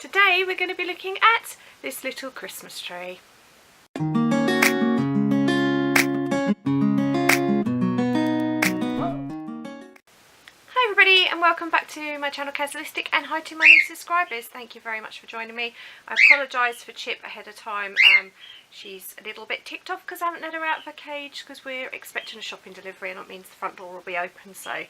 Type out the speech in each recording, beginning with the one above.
Today we're going to be looking at this little Christmas tree. Hi everybody and welcome back to my channel Kazzalistic, and hi to my new subscribers. Thank you very much for joining me. I apologise for Chip ahead of time. She's a little bit ticked off because I haven't let her out of her cage because we're expecting a shopping delivery and that means the front door will be open, so I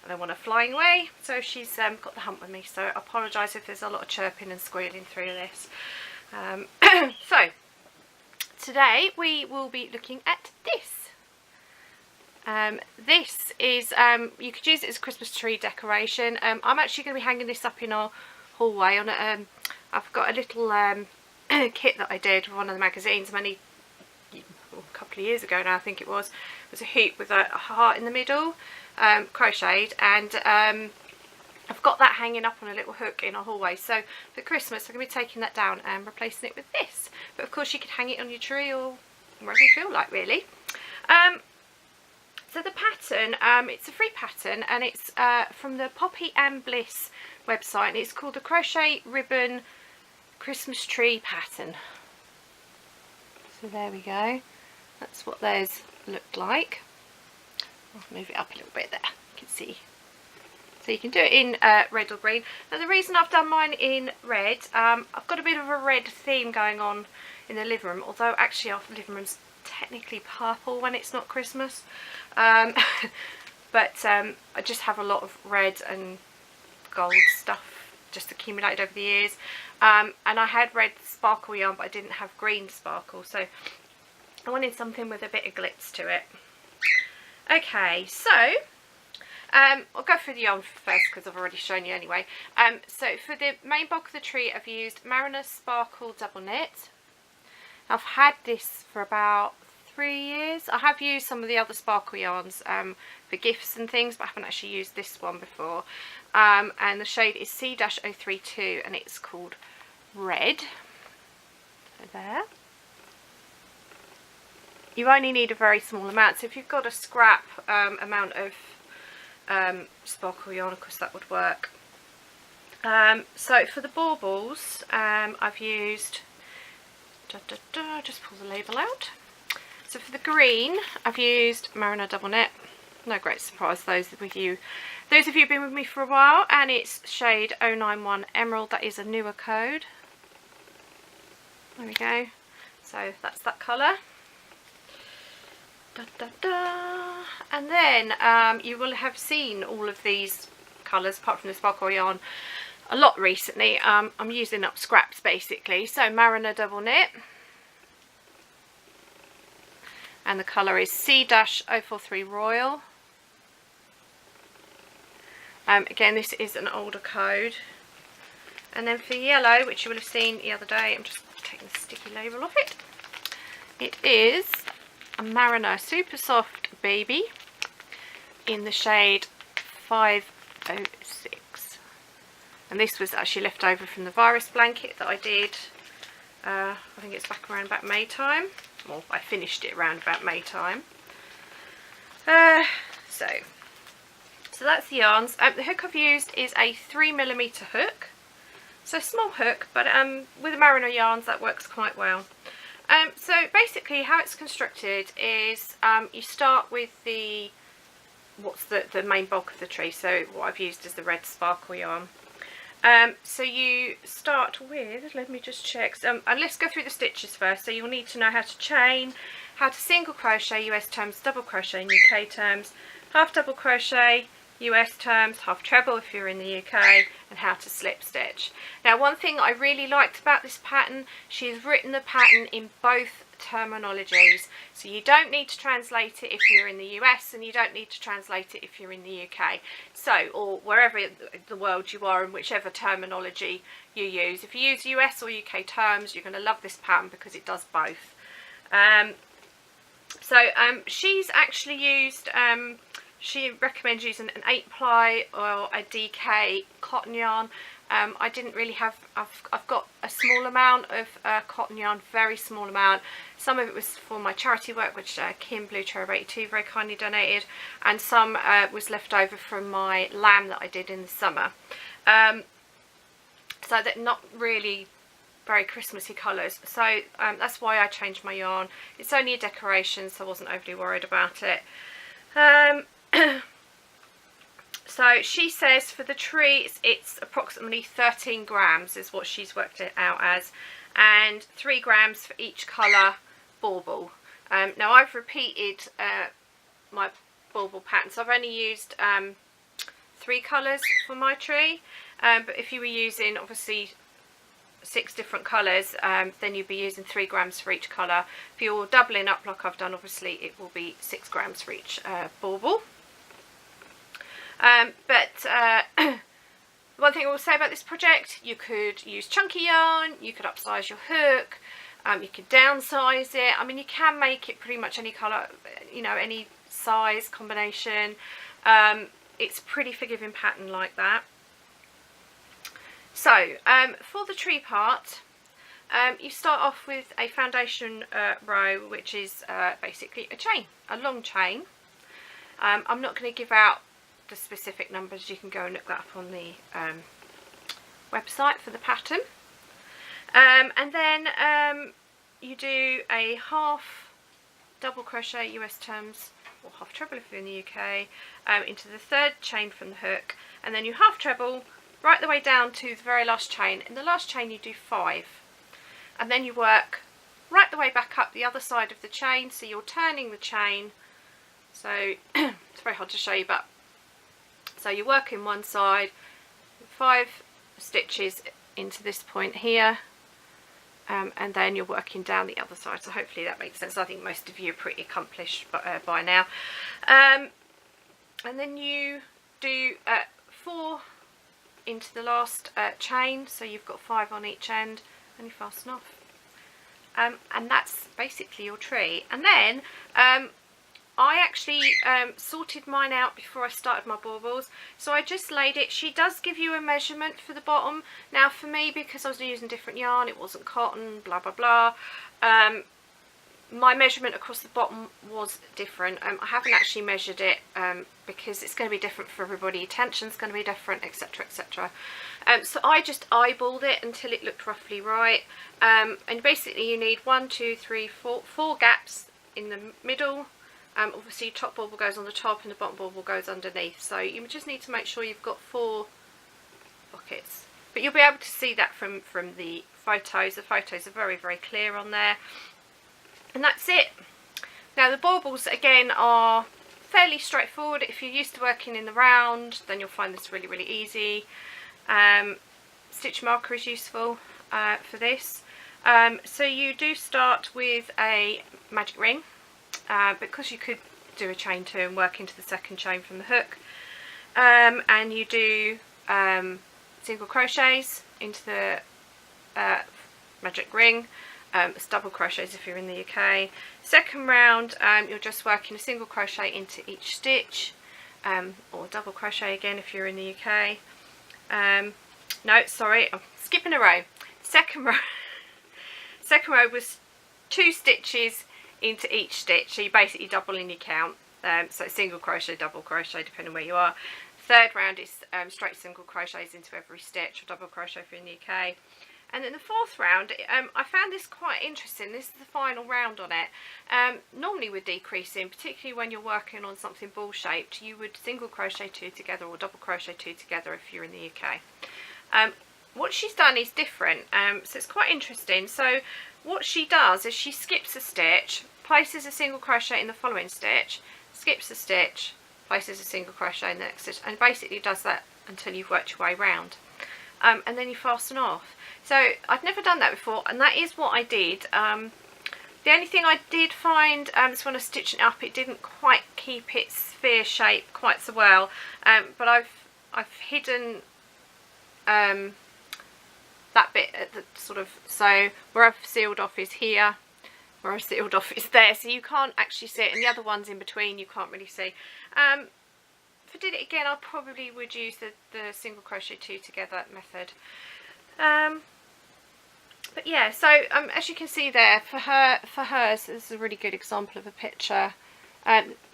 don't want her flying away. So she's got the hump with me, so I apologise if there's a lot of chirping and squealing through this. So today we will be looking at this. This is, you could use it as a Christmas tree decoration. I'm actually going to be hanging this up in our hallway on a, I've got a little kit that I did with one of the magazines a couple of years ago now, I think it was a hoop with a heart in the middle, crocheted, and I've got that hanging up on a little hook in our hallway. So for Christmas I'm going to be taking that down and replacing it with this, but of course you could hang it on your tree or wherever you feel like, really. So the pattern, it's a free pattern, and it's from the Poppy and Bliss website, and it's called the Crochet Ribbon Christmas Tree Pattern. So there we go. That's what those look like. I'll move it up a little bit there, you can see. So you can do it in red or green. Now the reason I've done mine in red, I've got a bit of a red theme going on in the living room, although actually our living room's technically purple when it's not Christmas. But I just have a lot of red and gold stuff just accumulated over the years, and I had red sparkle yarn but I didn't have green sparkle, so I wanted something with a bit of glitz to it. Okay, so I'll go through the yarn first because I've already shown you anyway. So for the main bulk of the tree I've used Mariner Sparkle Double Knit. I've had this for about 3 years. I have used some of the other sparkle yarns for gifts and things, but I haven't actually used this one before. And the shade is C-032 and it's called Red. So there. You only need a very small amount, so if you've got a scrap amount of sparkle yarn, of course that would work. So for the baubles, I've used, just pull the label out. So for the green, I've used Mariner Double Knit. No great surprise, those of you who've been with me for a while, and it's shade 091 Emerald. That is a newer code. There we go. So that's that colour. And then you will have seen all of these colours, apart from the sparkle yarn, a lot recently. I'm using up scraps basically. So Mariner Double Knit. And the colour is C-043 Royal. Again, this is an older code. And then for yellow, which you will have seen the other day, I'm just taking the sticky label off it. It is a Mariner Super Soft Baby in the shade 506. And this was actually left over from the virus blanket that I did. I think it's back around about May time. Well, I finished it around about May time. So that's the yarns. The hook I've used is a 3mm hook, so small hook, but with the Mariner yarns that works quite well. So basically how it's constructed is you start with the main bulk of the tree. So what I've used is the red sparkle yarn. So you start with, let me just check, and let's go through the stitches first. So you'll need to know how to chain, how to single crochet US terms, double crochet in UK terms, half double crochet US terms, half treble if you're in the UK, and how to slip stitch. Now one thing I really liked about this pattern, she's written the pattern in both terminologies, so you don't need to translate it if you're in the US, and you don't need to translate it if you're in the UK, so, or wherever in the world you are, and whichever terminology you use. If you use US or UK terms, you're going to love this pattern because it does both. She's actually used, she recommends using an 8-ply or a DK cotton yarn. I didn't really have, I've got a small amount of cotton yarn, very small amount. Some of it was for my charity work, which Kim Blue Cherub 82 very kindly donated, and some was left over from my lamb that I did in the summer. so they're not really very Christmassy colours. So that's why I changed my yarn. It's only a decoration, so I wasn't overly worried about it. So she says for the tree it's approximately 13 grams is what she's worked it out as, and 3 grams for each colour bauble. Now I've repeated my bauble pattern, so I've only used 3 colours for my tree, but if you were using obviously 6 different colours, then you'd be using 3 grams for each colour. If you're doubling up like I've done, obviously it will be 6 grams for each bauble. One thing I will say about this project, you could use chunky yarn, you could upsize your hook, you could downsize it. I mean, you can make it pretty much any colour, you know, any size combination. It's a pretty forgiving pattern like that. So for the tree part, you start off with a foundation row, which is basically a chain, a long chain. I'm not going to give out the specific numbers. You can go and look that up on the website for the pattern. And then you do a half double crochet US terms, or half treble if you're in the UK, into the 3rd chain from the hook, and then you half treble right the way down to the very last chain. In the last chain you do 5, and then you work right the way back up the other side of the chain, so you're turning the chain. So it's very hard to show you, but so you work in one side, 5 stitches into this point here, and then you're working down the other side. So hopefully that makes sense. I think most of you are pretty accomplished by now. And then you do 4 into the last chain, so you've got 5 on each end, and you fasten off. And that's basically your tree. And then I actually sorted mine out before I started my baubles, so I just laid it. She does give you a measurement for the bottom. Now for me, because I was using different yarn, it wasn't cotton, blah blah blah, my measurement across the bottom was different. I haven't actually measured it because it's going to be different for everybody. Tension's going to be different, etc, etc. So I just eyeballed it until it looked roughly right. And basically you need 1, 2, 3, 4 gaps in the middle. Obviously top bauble goes on the top and the bottom bauble goes underneath, so you just need to make sure you've got 4 pockets. But you'll be able to see that from the photos. The photos are very very clear on there, and that's it. Now the baubles again are fairly straightforward. If you're used to working in the round, then you'll find this really really easy. Stitch marker is useful for this. So you do start with a magic ring. Because you could do a chain 2 and work into the 2nd chain from the hook, and you do single crochets into the magic ring. It's double crochets if you're in the UK. 2nd round, you're just working a single crochet into each stitch, or double crochet again if you're in the UK. No, sorry, I'm skipping a row. Second row was 2 stitches into each stitch, so you're basically doubling your count. So single crochet, double crochet, depending where you are. 3rd round is straight single crochets into every stitch, or double crochet if you're in the UK. And then the 4th round, I found this quite interesting. This is the final round on it. Normally with decreasing, particularly when you're working on something ball shaped, you would single crochet 2 together or double crochet 2 together if you're in the UK. What she's done is different, so it's quite interesting. So what she does is she skips a stitch, places a single crochet in the following stitch, skips a stitch, places a single crochet in the next stitch, and basically does that until you've worked your way round, and then you fasten off. So I've never done that before, and that is what I did. The only thing I did find is when I stitched it up, it didn't quite keep its sphere shape quite so well, but I've hidden that bit at the sort of, so where I've sealed off is here, where I've sealed off is there, so you can't actually see it, and the other ones in between you can't really see. If I did it again, I probably would use the single crochet 2 together method. But yeah, so as you can see there, for hers, this is a really good example of a picture.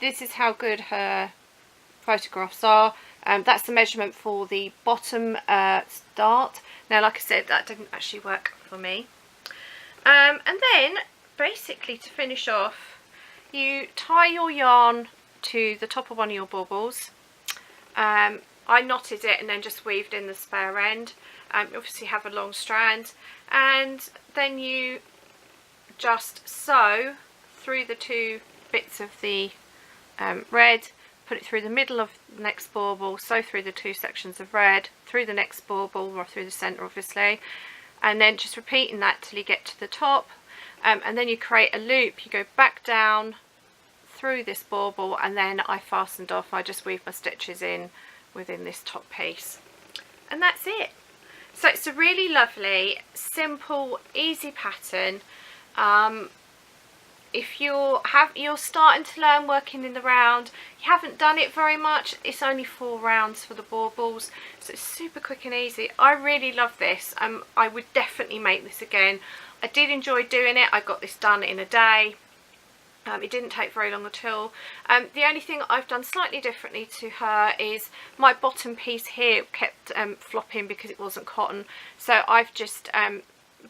This is how good her photographs are. That's the measurement for the bottom start. Now, like I said, that didn't actually work for me. And then, basically, to finish off, you tie your yarn to the top of one of your baubles. I knotted it and then just weaved in the spare end. You obviously have a long strand, and then you just sew through the two bits of the red, put it through the middle of the next bauble, sew through the two sections of red, through the next bauble, or through the centre obviously, and then just repeating that till you get to the top, and then you create a loop. You go back down through this bauble, and then I fastened off. I just weave my stitches in within this top piece, and that's it. So it's a really lovely, simple, easy pattern. If you're starting to learn working in the round, you haven't done it very much, it's only 4 rounds for the baubles, so it's super quick and easy. I really love this. I would definitely make this again. I did enjoy doing it. I got this done in a day. It didn't take very long at all. The only thing I've done slightly differently to her is my bottom piece here kept flopping because it wasn't cotton, so I've just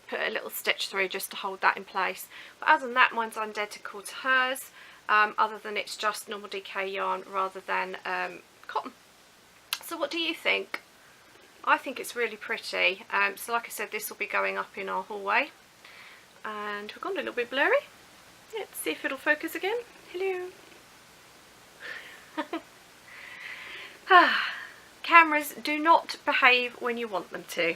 put a little stitch through just to hold that in place. But other than that, mine's identical to hers, other than it's just normal DK yarn rather than cotton. So what do you think? I think it's really pretty. So like I said, this will be going up in our hallway, and we've gone a little bit blurry. Let's see if it'll focus again. Hello. Cameras do not behave when you want them to.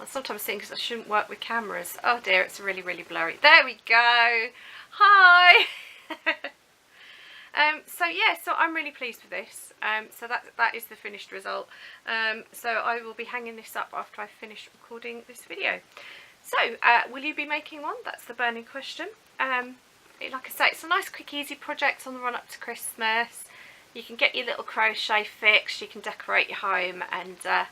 I sometimes think I shouldn't work with cameras. Oh dear, it's really, really blurry. There we go. Hi. So yeah, so I'm really pleased with this. So that is the finished result. So I will be hanging this up after I finish recording this video. So, will you be making one? That's the burning question. Like I say, it's a nice, quick, easy project on the run up to Christmas. You can get your little crochet fix, you can decorate your home, and yeah,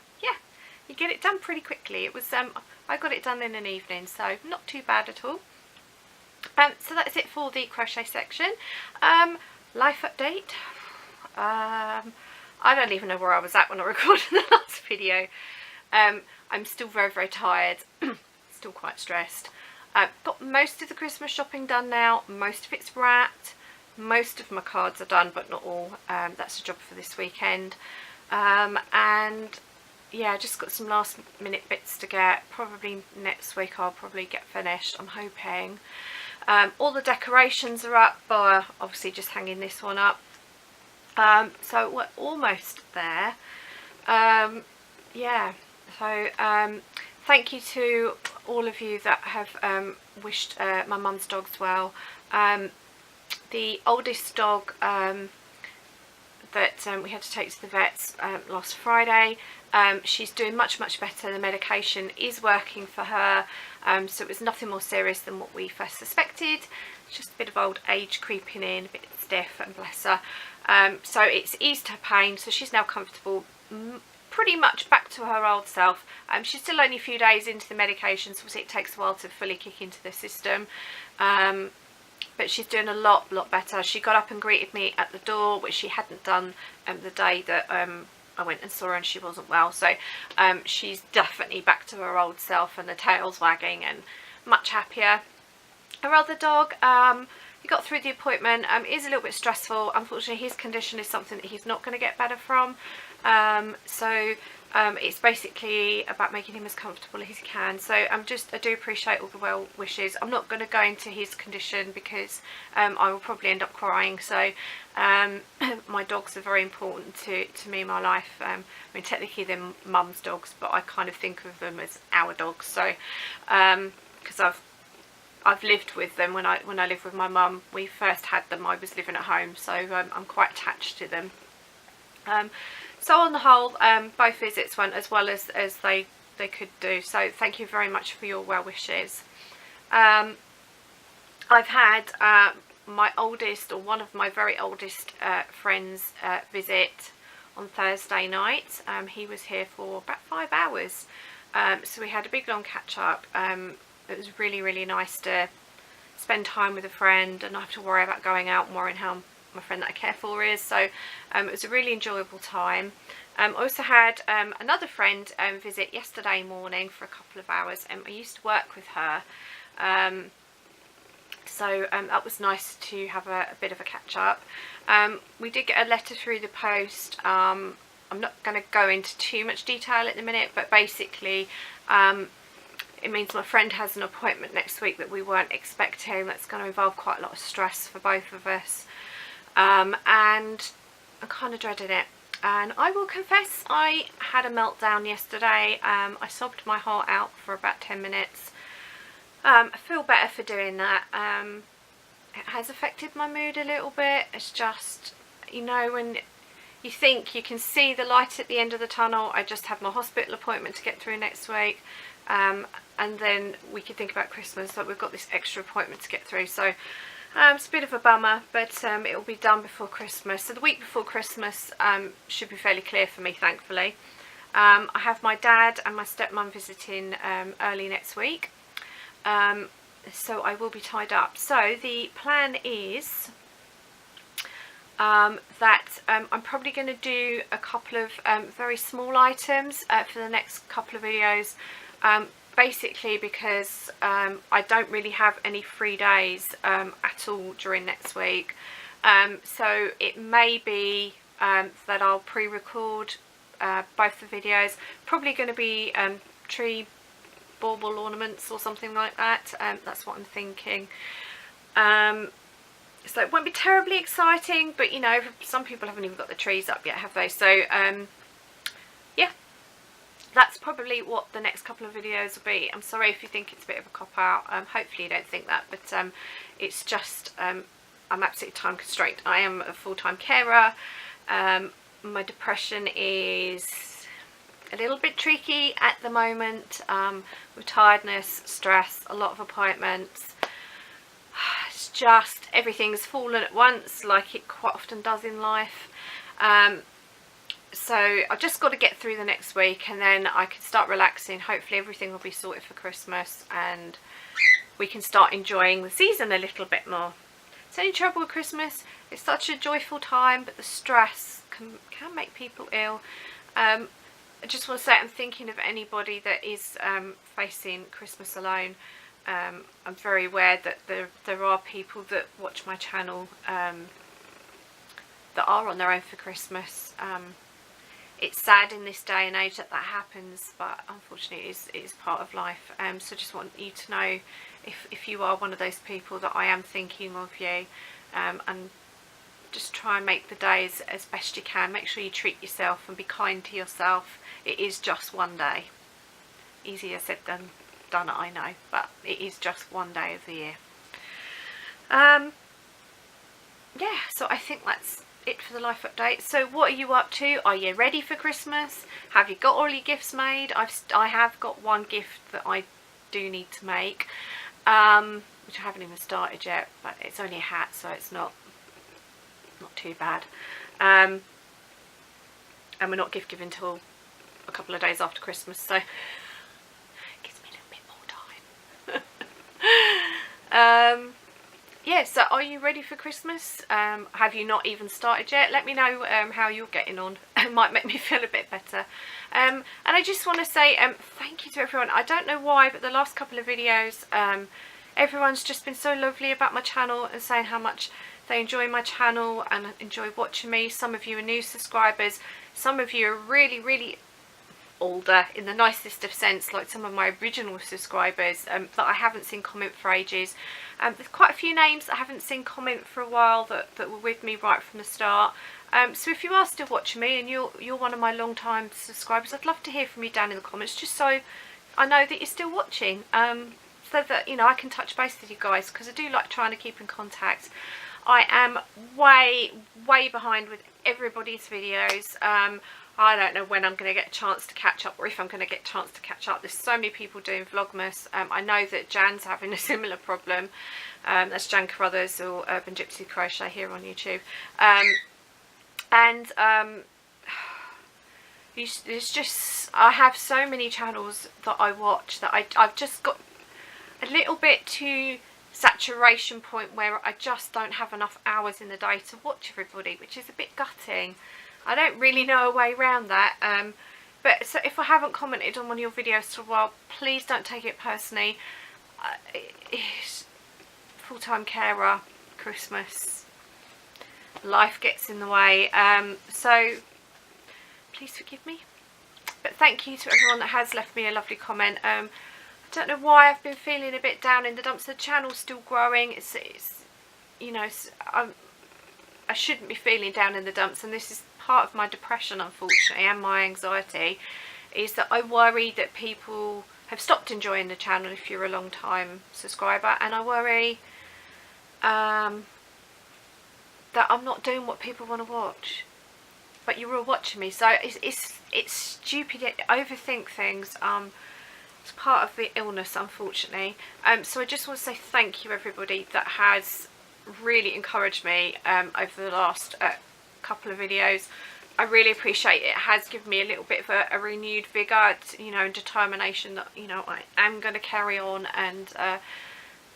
you get it done pretty quickly. It was I got it done in an evening, so not too bad at all. So that's it for the crochet section. Life update. I don't even know where I was at when I recorded the last video. I'm still very, very tired. Still quite stressed. Got most of the Christmas shopping done now. Most of it's wrapped. Most of my cards are done, but not all. That's a job for this weekend. And yeah, just got some last minute bits to get. Probably next week I'll probably get finished, I'm hoping. All the decorations are up, by obviously just hanging this one up. So we're almost there. Yeah, so thank you to all of you that have wished my mum's dogs well. The oldest dog that we had to take to the vets last Friday, she's doing much better. The medication is working for her, so it was nothing more serious than what we first suspected. Just a bit of old age creeping in, a bit stiff, and bless her. So it's eased her pain, so she's now comfortable, pretty much back to her old self. She's still only a few days into the medication, so obviously it takes a while to fully kick into the system. But she's doing a lot better. She got up and greeted me at the door, which she hadn't done the day that I went and saw her and she wasn't well. So she's definitely back to her old self, and the tail's wagging and much happier. Our other dog, he got through the appointment. It is a little bit stressful. Unfortunately, his condition is something that he's not going to get better from. So it's basically about making him as comfortable as he can. So I do appreciate all the well wishes. I'm not going to go into his condition because I will probably end up crying. So my dogs are very important to me in my life. I mean, technically they're mum's dogs, but I kind of think of them as our dogs. So because I've lived with them when I lived with my mum. We first had them, I was living at home, so I'm quite attached to them. So on the whole, both visits went as well as they could do, so thank you very much for your well wishes. I've had my oldest, or one of my very oldest friends visit on Thursday night. He was here for about 5 hours, so we had a big long catch up. It was really nice to spend time with a friend and not have to worry about going out and worrying how my friend that I care for is. So it was a really enjoyable time. I also had another friend visit yesterday morning for a couple of hours. I used to work with her, so that was nice to have a bit of a catch up. We did get a letter through the post. I'm not going to go into too much detail at the minute, but basically it means my friend has an appointment next week that we weren't expecting. That's going to involve quite a lot of stress for both of us, and I'm kind of dreading it. And I will confess, I had a meltdown yesterday. I sobbed my heart out for about 10 minutes. I feel better for doing that. It has affected my mood a little bit. It's just, you know, when you think you can see the light at the end of the tunnel. I just have my hospital appointment to get through next week. And then we could think about Christmas, but we've got this extra appointment to get through. So it's a bit of a bummer, but it will be done before Christmas. So the week before Christmas should be fairly clear for me, thankfully. I have my dad and my stepmom visiting early next week. So I will be tied up. So the plan is that I'm probably going to do a couple of very small items for the next couple of videos. Basically because I don't really have any free days at all during next week. So it may be that I'll pre-record both the videos. Probably going to be tree bauble ornaments or something like that. That's what I'm thinking. So it won't be terribly exciting, but you know, some people haven't even got the trees up yet, have they? So yeah, that's probably what the next couple of videos will be. I'm sorry if you think it's a bit of a cop-out. Hopefully you don't think that, but it's just I'm absolutely time constrained. I am a full-time carer. My depression is a little bit tricky at the moment, with tiredness, stress, a lot of appointments. It's just everything's fallen at once, like it quite often does in life. So I've just got to get through the next week, and then I can start relaxing. Hopefully everything will be sorted for Christmas, and we can start enjoying the season a little bit more. It's only trouble with Christmas, it's such a joyful time, but the stress can make people ill. I just want to say I'm thinking of anybody that is facing Christmas alone. I'm very aware that there are people that watch my channel that are on their own for Christmas. It's sad in this day and age that happens, but unfortunately it is part of life. So I just want you to know, if you are one of those people, that I am thinking of you, and just try and make the days as best you can. Make sure you treat yourself and be kind to yourself. It is just one day. Easier said than done, I know, but it is just one day of the year. Yeah, so I think that's it for the life update. So what are you up to? Are you ready for Christmas? Have you got all your gifts made? I have got one gift that I do need to make, which I haven't even started yet, but it's only a hat, so it's not too bad. And we're not gift giving till a couple of days after Christmas, so it gives me a little bit more time. Yeah, so are you ready for Christmas? Have you not even started yet? Let me know how you're getting on. It might make me feel a bit better. And I just want to say thank you to everyone. I don't know why, but the last couple of videos, everyone's just been so lovely about my channel and saying how much they enjoy my channel and enjoy watching me. Some of you are new subscribers. Some of you are really, really older in the nicest of sense, like some of my original subscribers that I haven't seen comment for ages. There's quite a few names that I haven't seen comment for a while that were with me right from the start. So if you are still watching me and you're one of my long time subscribers, I'd love to hear from you down in the comments, just so I know that you're still watching, so that, you know, I can touch base with you guys, because I do like trying to keep in contact. I am way behind with everybody's videos. I don't know when I'm going to get a chance to catch up, or if I'm going to get a chance to catch up. There's so many people doing Vlogmas. I know that Jan's having a similar problem. That's Jan Carruthers, or Urban Gypsy Crochet here on YouTube. It's just, I have so many channels that I watch that I've just got a little bit too saturation point where I just don't have enough hours in the day to watch everybody, which is a bit gutting. I don't really know a way around that. But so if I haven't commented on one of your videos for a while, please don't take it personally. Full-time carer, Christmas, life gets in the way. So please forgive me. But thank you to everyone that has left me a lovely comment. I don't know why I've been feeling a bit down in the dumps. The channel's still growing. It's you know, I shouldn't be feeling down in the dumps, and this is part of my depression, unfortunately, and my anxiety, is that I worry that people have stopped enjoying the channel if you're a long time subscriber, and I worry that I'm not doing what people want to watch, but you're all watching me. So it's stupid to overthink things. It's part of the illness, unfortunately. So I just want to say thank you, everybody that has really encouraged me over the last couple of videos. I really appreciate it. It has given me a little bit of a renewed vigour, you know, and determination that, you know, I am going to carry on and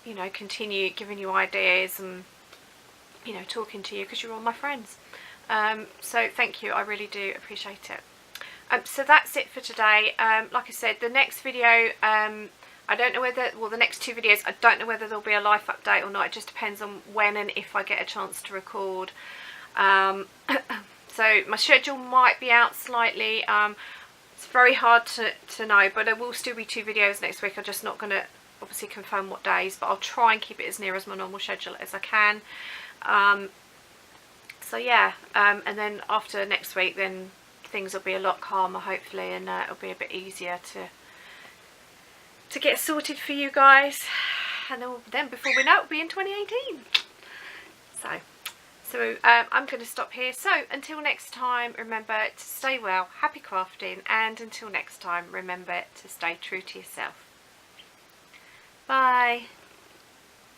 you know, continue giving you ideas and, you know, talking to you, because you're all my friends. So thank you, I really do appreciate it. So that's it for today. Like I said, the next video, I don't know whether, well, the next two videos, I don't know whether there'll be a life update or not. It just depends on when and if I get a chance to record. So my schedule might be out slightly. It's very hard to know, but there will still be two videos next week. I'm just not going to obviously confirm what days, but I'll try and keep it as near as my normal schedule as I can. So yeah, and then after next week, then things will be a lot calmer, hopefully, and it'll be a bit easier to get sorted for you guys. And then before we know it, we'll be in 2018. So I'm going to stop here. So until next time, remember to stay well, happy crafting, and until next time, remember to stay true to yourself. Bye.